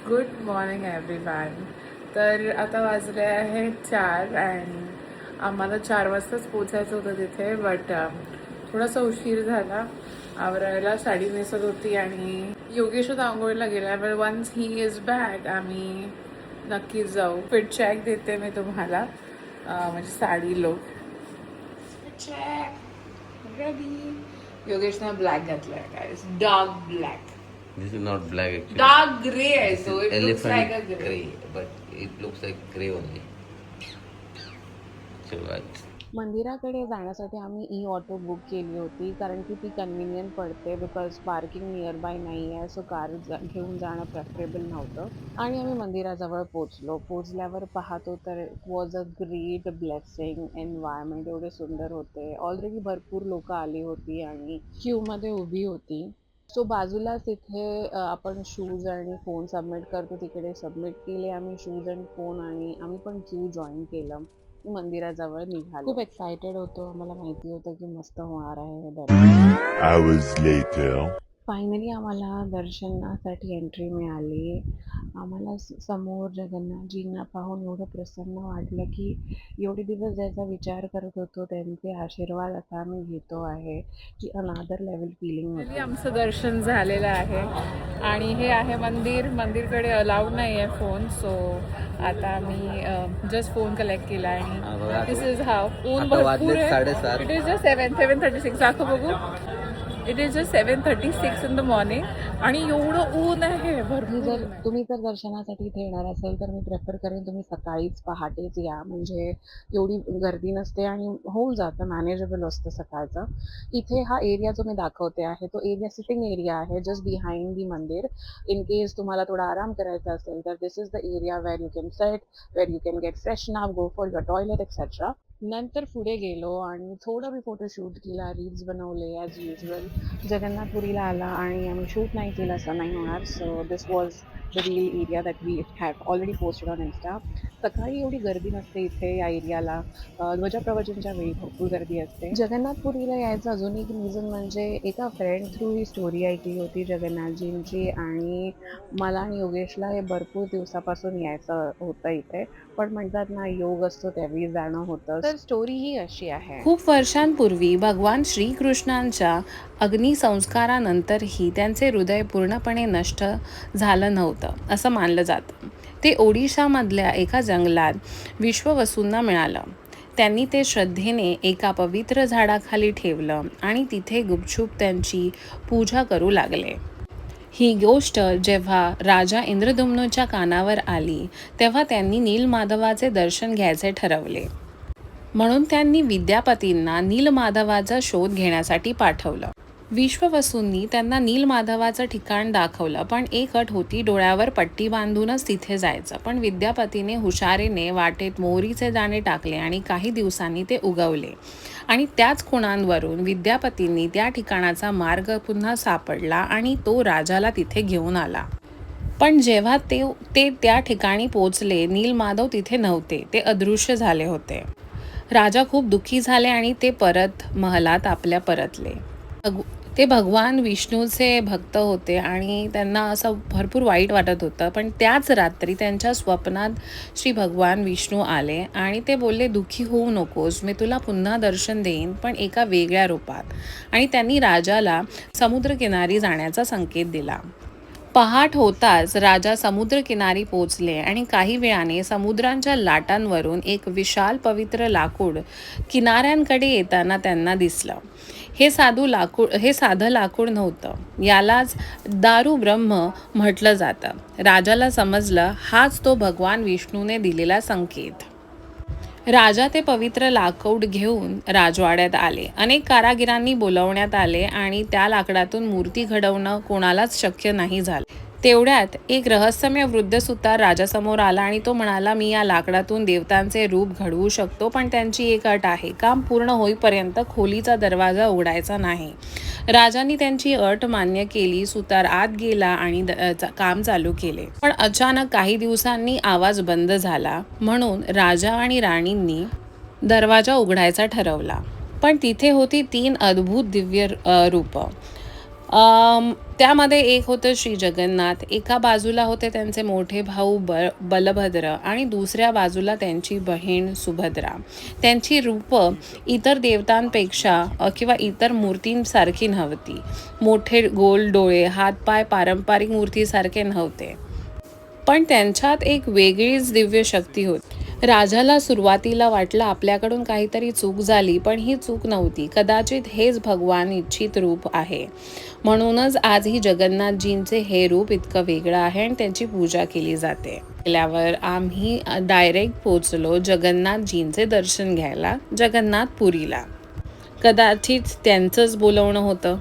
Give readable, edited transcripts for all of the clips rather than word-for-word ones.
Good morning everyone. तर आता वाजले आहे 4 आणि आम्हाला 4 वाजताच पोचायचं होतं तिथे, बट थोडासा उशीर झाला. आवरायला साडी नेसत होती आणि योगेश होता आंघोळीला गेला. But once he is back आम्ही नक्कीच जाऊ. फिट चेक देते मी तुम्हाला, म्हणजे साडी लुक चेक रेडी. योगेशने ब्लॅक घातलाय guys, dark black. This is not black actually. Dark gray, This so is it looks like elephant a gray. but it looks like gray only. So right. मंदिराकडे जाण्यासाठी आम्ही E auto book केली होती, कारण की ती convenient पडते because parking near by नाही आहे. सो कार घेऊन जाणं प्रेफरेबल नव्हतं आणि आम्ही मंदिराजवळ पोचल्यावर पाहतो तर it was a great blessing. Environment एवढे सुंदर होते. ऑलरेडी भरपूर लोक आली होती आणि क्यूमध्ये उभी होती. सो बाजूलाच इथे आपण शूज आणि फोन सबमिट करतो, तिकडे सबमिट केले आम्ही शूज अँड फोन आणि आम्ही पण क्यू जॉईन केलं. मंदिराजवळ निघालो. खूप एक्सायटेड होतो. आम्हाला माहिती होतं की मस्त होणार आहे हे दर्शन. 3 hours later. फायनली आम्हाला दर्शनासाठी एंट्री मिळाली. आम्हाला समोर जगन्नाथजींना पाहून एवढं प्रसन्न वाटलं की एवढे दिवस ज्याचा विचार करत होतो त्यांचे आशीर्वाद आता आम्ही घेतो आहे की अनादर लेवल फिलिंग होती. आमचं दर्शन झालेलं आहे आणि हे आहे मंदिरकडे अलाउड नाही आहे फोन. सो आता आम्ही जस्ट फोन कलेक्ट केला आणि दिस इज हाव. ऊन भरपूर आहे. 7:30. It is just 7:36. दाखव बघू. It is just 7:36 in the morning आणि एवढं ऊन आहे भरपूर. तुम्ही जर दर्शनासाठी इथे येणार असेल तर मी प्रेफर करेन तुम्ही सकाळीच पहाटेच या, म्हणजे एवढी गर्दी नसते आणि होऊन जातं, मॅनेजेबल असतं सकाळचं. इथे हा एरिया जो मी दाखवते आहे तो एरिया सिटिंग एरिया आहे just behind the mandir. In case तुम्हाला थोडा आराम करायचा असेल तर this is the area where you can set, where you can get freshen up, go for your toilet etcetera. नंतर पुढे गेलो आणि थोडं मी फोटोशूट केला, रील्स बनवले ॲज युजल. जगन्नाथपुरीला आला आणि आम्ही शूट नाही केलं असं नाही होणार. So this was the real area that we have already posted on Insta. सकाळी एवढी गर्दी नसते इथे या एरियाला. ध्वजाप्रवचनच्या वेळी भरपूर गर्दी असते. जगन्नाथपुरीला यायचं अजून एक रिझन म्हणजे एका फ्रेंड थ्रू ही स्टोरी ऐकली होती जगन्नाथजींची आणि मला आणि योगेशला हे भरपूर दिवसापासून यायचं होतं इथे, पण म्हणतात ना योग असतो त्यावेळी जाणं होतं. तर स्टोरी ही अशी आहे. खूप वर्षांपूर्वी भगवान श्रीकृष्णांच्या अग्निसंस्कारानंतरही त्यांचे हृदय पूर्णपणे नष्ट झालं नव्हतं असं मानलं जातं. ते ओडिशामधल्या एका जंगलात विश्ववसूंना मिळालं. त्यांनी ते श्रद्धेने एका पवित्र झाडाखाली ठेवलं आणि तिथे गुपचूप त्यांची पूजा करू लागले. ही गोष्ट जेव्हा राजा इंद्रद्युम्नच्या कानावर आली तेव्हा त्यांनी नीलमाधवाचे दर्शन घ्यायचे ठरवले. म्हणून त्यांनी विद्यापतींना नीलमाधवाचा शोध घेण्यासाठी पाठवलं. विश्ववसूंनी त्यांना नीलमाधवाचं ठिकाण दाखवलं, पण एक अट होती, डोळ्यावर पट्टी बांधूनच तिथे जायचं. पण विद्यापतीने हुशारीने वाटेत मोहरीचे दाणे टाकले आणि काही दिवसांनी ते उगवले आणि त्याच खुणांवरून विद्यापतींनी त्या ठिकाणाचा मार्ग पुन्हा सापडला आणि तो राजाला तिथे घेऊन आला. पण जेव्हा ते त्या ठिकाणी पोचले नीलमाधव तिथे नव्हते. ते अदृश्य झाले होते. राजा खूप दुःखी झाले आणि ते परत महलात आपल्या परतले. ते भगवान विष्णूचे भक्त होते आणि त्यांना असं भरपूर वाईट वाटत होतं. पण त्याच रात्री त्यांच्या स्वप्नात श्री भगवान विष्णू आले आणि ते बोलले, दुःखी होऊ नकोस, मी तुला पुन्हा दर्शन देईन, पण एका वेगळ्या रूपात. आणि त्यांनी राजाला समुद्रकिनारी जाण्याचा संकेत दिला. पहाट होताच राजा समुद्रकिनारी पोचले आणि काही वेळाने समुद्रांच्या लाटांवरून एक विशाल पवित्र लाकूड किनाऱ्यांकडे येताना त्यांना दिसलं. हे साधं लाकूड नव्हतं. यालाच दारू ब्रह्म म्हटलं जातं. राजाला समजलं हाच तो भगवान विष्णूने दिलेला संकेत. राजा ते पवित्र लाकूड घेऊन राजवाड्यात आले. अनेक कारागिरांनी बोलावण्यात आले आणि त्या लाकडातून मूर्ती घडवणं कोणालाच शक्य नाही झालं. तेवढ्यात एक रहस्यमय वृद्ध सुतार राजासमोर आला आणि तो म्हणाला, मी या लाकडातून देवतांचे रूप घडवू शकतो, पण त्यांची एक अट आहे, काम पूर्ण होईपर्यंत खोलीचा दरवाजा उघडायचा नाही. राजांनी त्यांची अट मान्य केली. सुतार आत गेला आणि काम चालू केले. पण अचानक काही दिवसांनी आवाज बंद झाला. म्हणून राजा आणि राणींनी दरवाजा उघडायचा ठरवला. पण तिथे होती 3 अद्भुत दिव्य रूप. त्यामध्ये एक होतं श्री जगन्नाथ, एका बाजूला होते त्यांचे मोठे भाऊ बलभद्र आणि दुसऱ्या बाजूला त्यांची बहीण सुभद्रा. त्यांची रूपं इतर देवतांपेक्षा किंवा इतर मूर्तींसारखी नव्हती. मोठे गोल डोळे, हातपाय पारंपरिक मूर्तीसारखे नव्हते, पण त्यांच्यात एक वेगळीच दिव्य शक्ती होती. राजाला सुरुवातीला वाटलं आपल्याकडून काहीतरी चूक झाली, पण ही चूक नव्हती. कदाचित हेच भगवान इच्छित रूप आहे. म्हणूनच आजही जगन्नाथजींचे हे रूप इतकं वेगळं आहे आणि त्यांची पूजा केली जाते. गेल्यावर आम्ही डायरेक्ट पोचलो जगन्नाथजींचे दर्शन घ्यायला जगन्नाथपुरीला. कदाचित त्यांचंच बोलवणं होतं.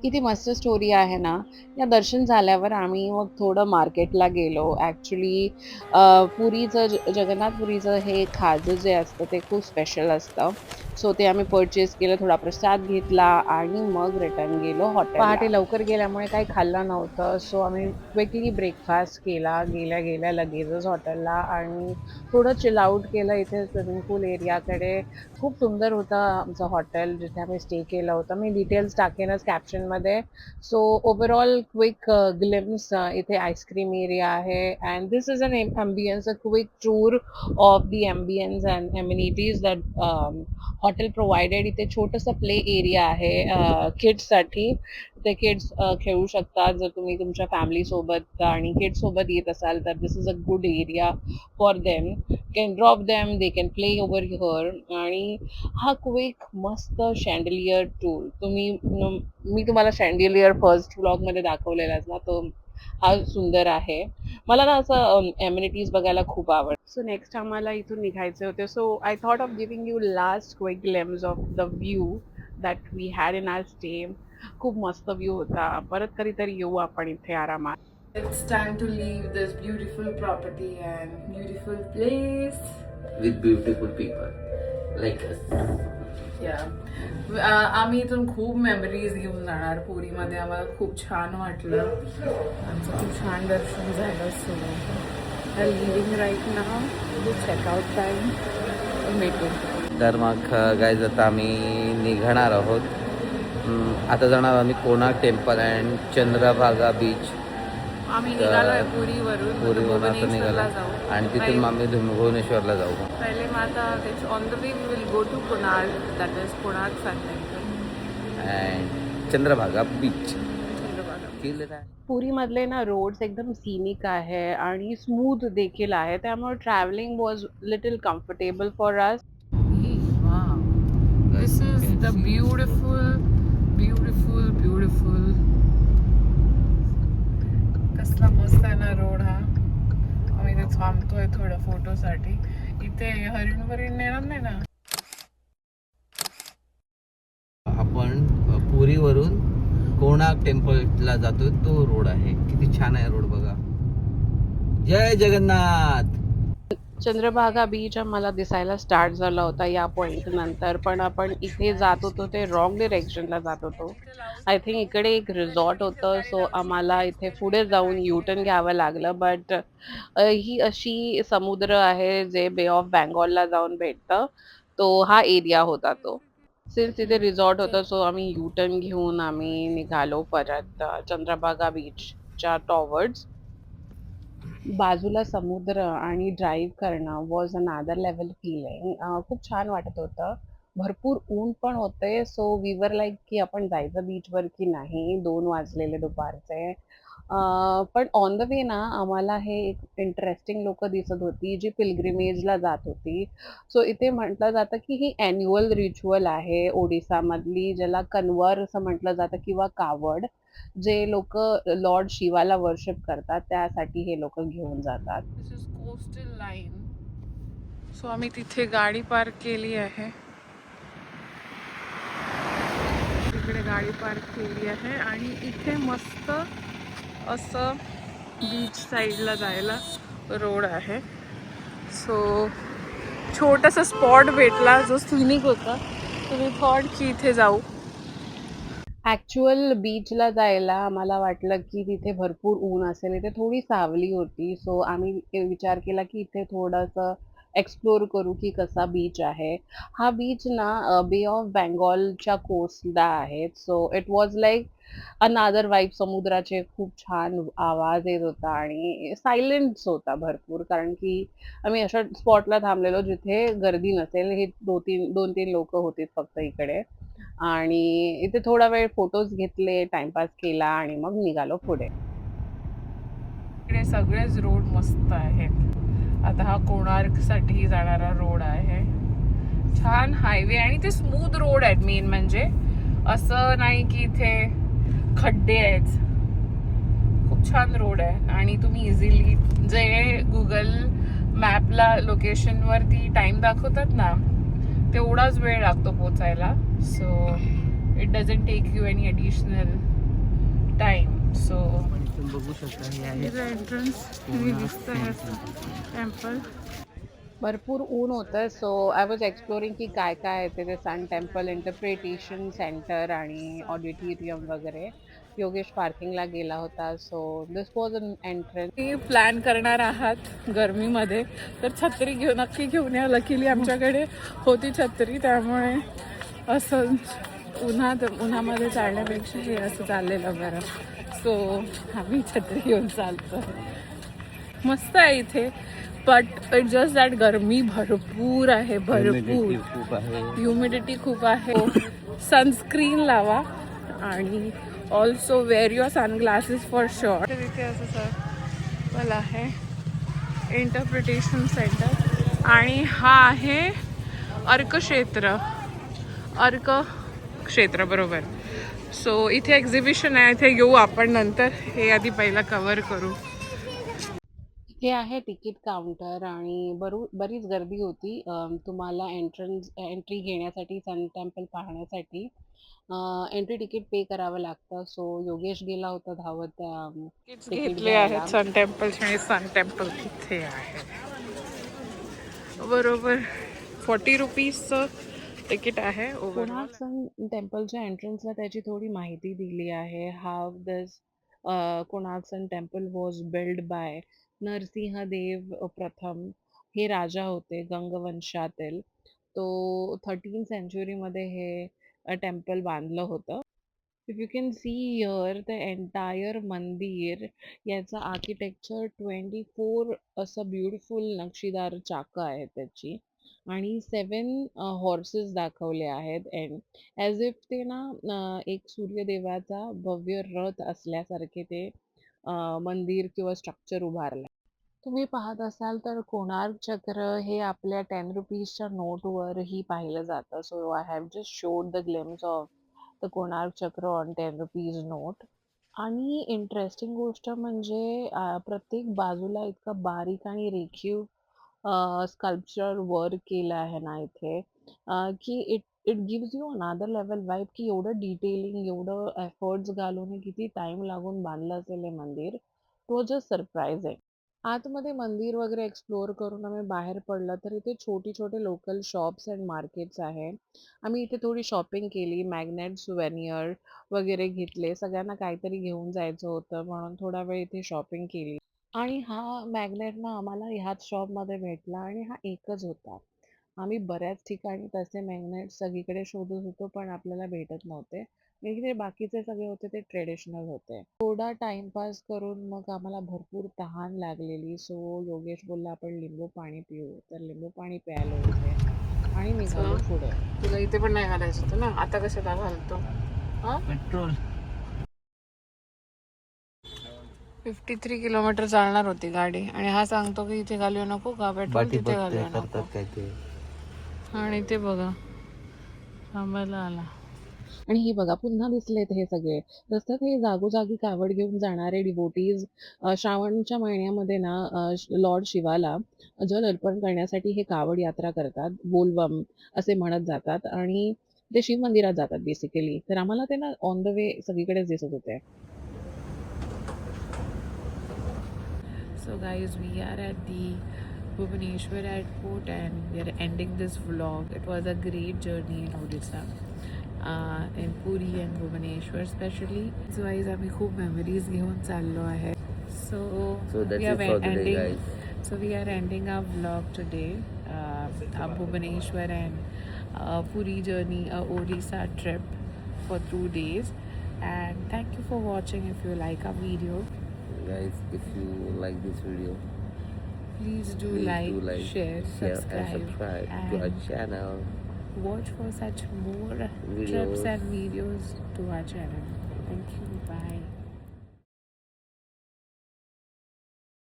किती मस्त स्टोरी आहे ना. या दर्शन झाल्यावर आम्ही मग थोडं मार्केटला गेलो. ॲक्च्युली पुरीचं जगन्नाथपुरीचं हे खाजं जे असतं ते खूप स्पेशल असतं. सो ते आम्ही परचेस केलं, थोडा प्रसाद घेतला आणि मग रिटर्न गेलो हॉटेलला. पहाटे लवकर गेल्यामुळे काही खाल्लं नव्हतं, सो आम्ही क्विकली ब्रेकफास्ट केला गेल्या गेल्या लगेचच हॉटेलला आणि थोडं चिल आउट केलं इथे स्विमिंग पूल एरियाकडे. खूप सुंदर होतं आमचं हॉटेल जिथे आम्ही स्टे केलं होतं. मी डिटेल्स टाकेनच कॅप्शनमध्ये. सो ओव्हरऑल क्विक ग्लिम्स इथे आईस्क्रीम एरिया आहे and this is an a quick tour of the ambience and amenities that hotel provided. इथे छोटंसं प्ले एरिया आहे किड्ससाठी. ते किड्स खेळू शकतात. जर तुम्ही तुमच्या फॅमिलीसोबत आणि किड्ससोबत येत असाल तर this is a good area for them. Can drop them, they can play over here. आणि हा क्विक मस्त शँडलियर टूर मी तुम्हाला शँडलियर फर्स्ट व्लॉगमध्ये दाखवलेलाच ना, तो हा सुंदर आहे. मला ना असं एम्युनिटीज बघायला खूप आवडतं. सो नेक्स्ट आम्हाला इथून निघायचे होते. So I thought of giving you last quick glimpse of the view that we had in our stay. खूप मस्त व्ह्यू होता. परत कधीतरी येऊ आपण इथे आरामात. It's time to leave this beautiful property and beautiful place. With beautiful people like us. Yeah. आम्ही इथून खूप मेमरीज घेऊन जाणार. पुरीमध्ये आम्हाला खूप छान वाटलं. आमचं खूप छान दर्शन झालं. सो लिव्हिंग राईट नाव चेकआउट टाईम भेटू. तर मग गाईज आता आम्ही निघणार आहोत. आता जाणार आम्ही Konark temple and Chandrabhaga beach. आम्ही निघालोय पुरीवरून पुरीवरून आता निघालो जाऊ आणि तिथून मग आम्ही भुवनेश्वरला जाऊ. पहिले मग आता on the way we will go to Konark. That is Konark sun temple and Chandrabhaga beach. पुरीमधले ना रोड्स एकदम सीनिक आहे आणि स्मूथ देखील आहे, त्यामुळे travelling was little comfortable for us. This is the beautiful beautiful beautiful. कसला मस्त आहे ना रोड हा. आम्ही इथे थांबतोय थोडं फोटोसाठी. इथे हरिण येणार नाही ना. आपण पुरीवरून कोणार्क टेम्पलला जातो. तो रोड आहे. किती छान आहे रोड बघा. जय जगन्नाथ. चंद्रभागा बीच मला दिसायला स्टार्ट झाला होता या पॉईंट नंतर, पण आपण इथे जात होतो ते रॉंग डिरेक्शनला जात होतो. आय थिंक इकडे एक रिसॉर्ट होतं, सो आम्हाला इथे पुढे जाऊन युटर्न घ्यावं लागलं. बट ही अशी समुद्र आहे जे बे ऑफ बेंगॉलला जाऊन भेटतं. तो हा एरिया होता तो. सिन्स तिथे रिसॉर्ट होतं, सो आम्ही युटर्न घेऊन आम्ही निघालो परत चंद्रभागा बीचच्या टॉवर्ड्स. बाजूला समुद्र आणि ड्राईव्ह करणं वॉज अनदर लेवल फीलिंग. खूप छान वाटत होतं. भरपूर ऊन पण होते, सो वी वर लाईक की आपण जायचं बीचवर की नाही. 2 वाजलेले दुपारचे. पण ऑन द वे ना आम्हाला हे एक इंटरेस्टिंग लोकं दिसत होती जी पिलग्रिमेजला जात होती. सो इथे म्हटलं जातं की ही ॲन्युअल रिच्युअल आहे ओडिसामधली, ज्याला कन्वर असं म्हटलं जातं किंवा कावड. जे लोक लॉर्ड शिवाला वर्शिप करतात त्यासाठी हे लोक घेऊन जातात. दिस इज कोस्टल लाईन. सो आम्ही तिथे गाडी पार्क केली आहे. तिकडे गाडी पार्क केली आहे आणि इथे मस्त असं बीच साईडला जायला रोड आहे. सो छोटासा स्पॉट भेटला जो सिनिक होता. तुम्ही थॉट की इथे जाऊ. ॲक्च्युअल बीचला जायला मला वाटलं की तिथे भरपूर ऊन असेल. इथे थोडी सावली होती, सो आम्ही विचार केला की इथे थोडंसं एक्सप्लोर करू की कसा बीच आहे. हा बीच ना बे ऑफ बेंगॉलच्या कोस्टला आहे. सो इट वॉज लाईक अनादर वाईब, समुद्राचे खूप छान आवाज येत होता आणि सायलेन्स होता भरपूर, कारण की आम्ही अशा स्पॉटला थांबलेलो जिथे गर्दी नसेल. हे 2-3 लोक होते फक्त इकडे, आणि इथे थोडा वेळ फोटोज घेतले, टाइमपास केला आणि मग निघालो पुढे. इकडे सगळेच रोड मस्त आहेत. आता हा कोणार्क साठी जाणारा रोड आहे. छान हायवे आणि ते स्मूथ रोड आहेत. मेन म्हणजे असं नाही की इथे खड्डे आहेत. खूप छान रोड आहे आणि तुम्ही इझिली जे गुगल मॅपला लोकेशनवरती टाइम दाखवतात ना, तेवढाच वेळ लागतो पोचायला. So it doesn't take you any additional time. So तुम्ही बघू शकता हे आहे एंट्रन्स टेम्पल. भरपूर ऊन होतं, सो आय वॉज एक्सप्लोरिंग की काय काय आहे ते सन टेम्पल इंटरप्रिटेशन सेंटर आणि ऑडिटोरियम वगैरे. योगेश पार्किंगला गेला होता, so this was an entrance. Plan करणार आहात गरमीमध्ये तर छत्री नक्की घेऊन या. लकीली आमच्याकडे होती छत्री, त्यामुळे असं उन्हामध्ये चालण्यापेक्षा हे असं चाललेलं बरं. सो आम्ही छत्री घेऊन चालतो. मस्त आहे इथे, बट इट जस्ट दॅट गरमी भरपूर आहे. भरपूर खूप आहे. ह्युमिडिटी खूप आहे. सनस्क्रीन लावा आणि also wear your sunglasses for sure. तिथे असं सर्कल आहे, इंटरप्रिटेशन सेंटर, आणि हा आहे अर्क क्षेत्र बरोबर. सो इथे एक्झिबिशन आहे, इथे येऊ आपण नंतर. हे आधी पहिला कव्हर करू. हे आहे तिकीट काउंटर आणि बरीच गर्दी होती. तुम्हाला एंट्री घेण्यासाठी, सन टेम्पल पाहण्यासाठी एंट्री तिकीट पे करावं लागतं. सो योगेश गेला होता धावत तिकीट घेतले घ्यायला. आहेत सन टेम्पल, आणि सन टेम्पल तिथे आहे बरोबर. 40 रुपीजचं तिकीट आहे. कोणार्क सन टेम्पलच्या एंट्रन्सला त्याची थोडी माहिती दिली आहे. How this Konark sun temple was build by Narasimhadeva प्रथम. हे राजा होते गंगवंशातील. तो 13th सेंचुरीमध्ये हे टेम्पल बांधलं होतं. If you can see here the entire मंदिर, याचं आर्किटेक्चर 24 असं ब्युटिफुल नक्षीदार चाकं आहेत त्याची, आणि 7 हॉर्सेस दाखवले आहेत. अँड ॲज इफ ते ना एक सूर्यदेवाचा भव्य रथ असल्यासारखे ते मंदिर किंवा स्ट्रक्चर उभारलं. तुम्ही पाहत असाल तर कोणार्क चक्र हे आपल्या 10 रुपीजच्या नोटवरही पाहिलं जातं. So I have just showed the glimpse of the Konark चक्र ऑन 10 रुपीज नोट. आणि इंटरेस्टिंग गोष्ट म्हणजे प्रत्येक बाजूला इतकं बारीक आणि रेखीव स्कल्पचर वर्क केलं आहे ना इथे, की इट गिव्स यू अनादर लेवल वाईब, की एवढं डिटेलिंग, एवढं एफर्ट्स घालून किती टाइम लागून बांधलं असेल हे मंदिर. तो जस्ट सरप्राइजिंग. आतमध्ये मंदिर वगैरे एक्सप्लोअर करून आम्ही बाहेर पडलं तर इथे छोटे लोकल शॉप्स अँड मार्केट्स आहे. आम्ही इथे थोडी शॉपिंग केली, मॅग्नेट, सुव्हेनियर वगैरे घेतले. सगळ्यांना काहीतरी घेऊन जायचं होतं म्हणून थोडा वेळ इथे शॉपिंग केली. आणि हा मॅग्नेट ना आम्हाला ह्याच शॉपमध्ये भेटला आणि हा एकच होता. आम्ही बऱ्याच ठिकाणी तसे मॅग्नेट सगळीकडे शोधत होतो, पण आपल्याला भेटत नव्हते. इथे बाकीचे सगळे होते ते ट्रेडिशनल होते. थोडा टाइमपास करून मग आम्हाला भरपूर तहान लागलेली. सो योगेश बोलला आपण लिंबू पाणी पिऊ, तर लिंबू पाणी प्यायलो इथे आणि निघालो पुढे. तुला इथे पण नाही घालायचं होतं ना, आता कशाला घालतो? पेट्रोल 53 किलोमीटर चालणार होती गाडी आणि हा सांगतो की इथे घालू नको का, पेट्रोल तिथे घालू नको. करतात काय ते. आणि ते बघा थांबायला आला. आणि ही बघा पुन्हा दिसलेत हे सगळे रस्त्यात हे जागोजागी कावड घेऊन जाणारे डिवोटीज. श्रावणच्या महिन्यामध्ये ना लॉर्ड शिवाला जल अर्पण करण्यासाठी हे कावड यात्रा करतात. बोलबम असे म्हणत जातात आणि ते शिव मंदिरात जातात बेसिकली. तर आम्हाला ते ना ऑन द वे सगळीकडेच दिसत होते. So guys, we are at the Bhubaneswar airport and we are ending this vlog. It was a great journey in Odisha, in Puri and Bhubaneswar especially. So guys, आम्ही खूप memories घेऊन चाललो आहे. So that's we are it for the day, ending. guys. So we are ending our vlog today. Our Bhubaneswar and Puri journey, Odisha trip for 2 days. and thank you for watching. If you like our video, Guys, if you like this video, please do please like, do like, share, and subscribe, subscribe to our and channel. watch for such more Videos. trips and videos to our channel. Thank you. Bye.